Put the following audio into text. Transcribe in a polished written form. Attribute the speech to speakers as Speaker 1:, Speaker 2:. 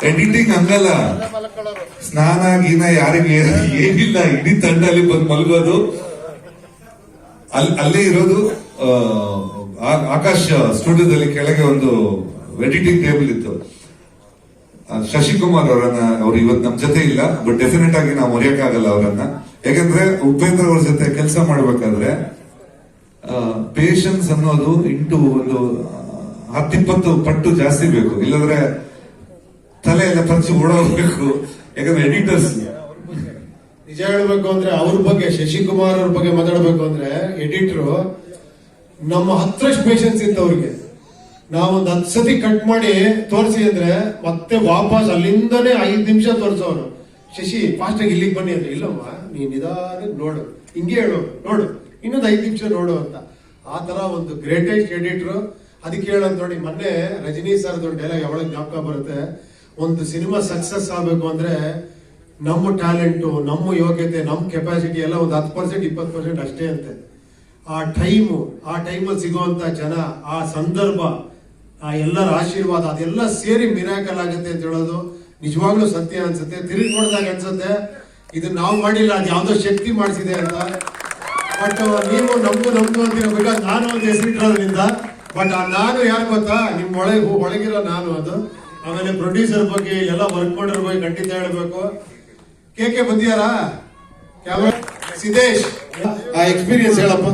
Speaker 1: Editing ಹಂಗಲ್ಲ, ಸ್ನಾನ ಗೀನ ಯಾರಿಗೆ ಏನಿಲ್ಲ, ಇಡೀ ತಂಡ ಅಲ್ಲಿ ಬಂದು ಮಲಗೋದು. ಅಲ್ಲೇ ಇರೋದು. ಆಕಾಶ್ ಸ್ಟುಡಿಯೋದಲ್ಲಿ ಕೆಳಗೆ ಒಂದು ಎಡಿಟಿಂಗ್ ಟೇಬಲ್ ಇತ್ತು. ಶಶಿಕುಮಾರ್ ಅವ್ರು ಇವತ್ತು ನಮ್ ಜೊತೆ ಇಲ್ಲ, ಬಟ್ ಡೆಫಿನೆಟ್ ಆಗಿ ನಾವು ಮರೆಯಕ್ಕಾಗಲ್ಲ ಅವರನ್ನ. ಯಾಕಂದ್ರೆ ಉಪೇಂದ್ರ ಅವ್ರ ಜೊತೆ ಕೆಲಸ ಮಾಡ್ಬೇಕಾದ್ರೆ ಪೇಷನ್ಸ್ ಅನ್ನೋದು ಇಂಟು ಒಂದು 10-20 ಪಟ್ಟು ಜಾಸ್ತಿ ಬೇಕು, ಇಲ್ಲಂದ್ರೆ ತಲೆ ಎಲ್ಲ ಪಂಚಿ ಓಡೋಗ್ಬೇಕು. ಯಾಕಂದ್ರೆ ಎಡಿಟರ್ಸ್
Speaker 2: ನಿಜ ಹೇಳ್ಬೇಕು ಅಂದ್ರೆ ಅವ್ರ ಬಗ್ಗೆ, ಶಶಿಕುಮಾರ್ ಅವ್ರ ಬಗ್ಗೆ ಮಾತಾಡ್ಬೇಕು ಅಂದ್ರೆ ಎಡಿಟರ್ ನಮ್ಮ 10ರಷ್ಟು ಪೇಷನ್ಸ್ ಇತ್ತು ಅವ್ರಿಗೆ. ನಾವೊಂದು 10 ಸತಿ ಕಟ್ ಮಾಡಿ ತೋರಿಸಿ ಅಂದ್ರೆ ಮತ್ತೆ ವಾಪಸ್ ಅಲ್ಲಿಂದನೇ 5 ನಿಮಿಷ ತೋರಿಸೋರು. ಶಶಿ ಫಾಸ್ಟ್ ಆಗಿ ಇಲ್ಲಿಗೆ ಬನ್ನಿ ಅಂದ್ರೆ, ಇಲ್ಲಮ್ಮ ನೀನ್ ನಿಧಾನ ನೋಡು, ಹಿಂಗೆ ಹೇಳು, ನೋಡು ಇನ್ನೊಂದು 5 ನಿಮಿಷ ನೋಡು ಅಂತ. ಆ ತರ ಒಂದು ಗ್ರೇಟೆಸ್ಟ್ ಎಡಿಟರ್. ಅದಕ್ಕೆ ಹೇಳೋದು ನೋಡಿ, ಮೊನ್ನೆ ರಜನಿ ಸರ್ ದೊಡ್ಡ ಡೈಲಾಗ್ ಯಾವಾಗ ಜ್ಞಾಪಕ ಬರುತ್ತೆ, ಒಂದು ಸಿನಿಮಾ ಸಕ್ಸಸ್ ಆಗ್ಬೇಕು ಅಂದ್ರೆ ನಮ್ಮ ಟ್ಯಾಲೆಂಟು, ನಮ್ಮ ಯೋಗ್ಯತೆ, ನಮ್ಮ ಕೆಪಾಸಿಟಿ ಎಲ್ಲ ಒಂದು 10% 20% ಅಷ್ಟೇ ಅಂತೆ. ಆ ಟೈಮಲ್ಲಿ ಸಿಗುವಂತ ಜನ, ಆ ಸಂದರ್ಭ, ಆ ಎಲ್ಲರ ಆಶೀರ್ವಾದ, ಅದೆಲ್ಲ ಸೇರಿ ಮಿರಾಕಲ್ ಆಗುತ್ತೆ ಅಂತ ಹೇಳೋದು ನಿಜವಾಗ್ಲೂ ಸತ್ಯ ಅನ್ಸುತ್ತೆ. ತಿರುಗಿ ನೋಡಿದಾಗ ಅನ್ಸುತ್ತೆ ಇದು ನಾವು ಮಾಡಿಲ್ಲ, ಅದು ಯಾವ್ದೋ ಶಕ್ತಿ ಮಾಡಿಸಿದೆ ಅಂತ. ಬಟ್ ನೀವು ನಮ್ದು ಅಂತಿರಬೇಕಾದ್ರೆ ನಾನು ಒಂದು ಹೆಸರಿಟ್ಟಿರೋದ್ರಿಂದ, ಬಟ್ ನಾನು ಯಾರು ಗೊತ್ತಾ, ನಿಮ್ ಒಳಗಿರೋ ನಾನು ಅದು. ಆಮೇಲೆ ಪ್ರೊಡ್ಯೂಸರ್ ಬಗ್ಗೆ, ಎಲ್ಲ ವರ್ಕ್ ಮಾಡೋರ್ ಬಗ್ಗೆ ಖಂಡಿತ ಹೇಳ್ಬೇಕು. ಕೆ ಬಂದಿಯಾರಾ? ಸಿದ್ದೇಶ್, ಆ ಎಕ್ಸ್ಪೀರಿಯನ್ಸ್ ಹೇಳಪ್ಪ.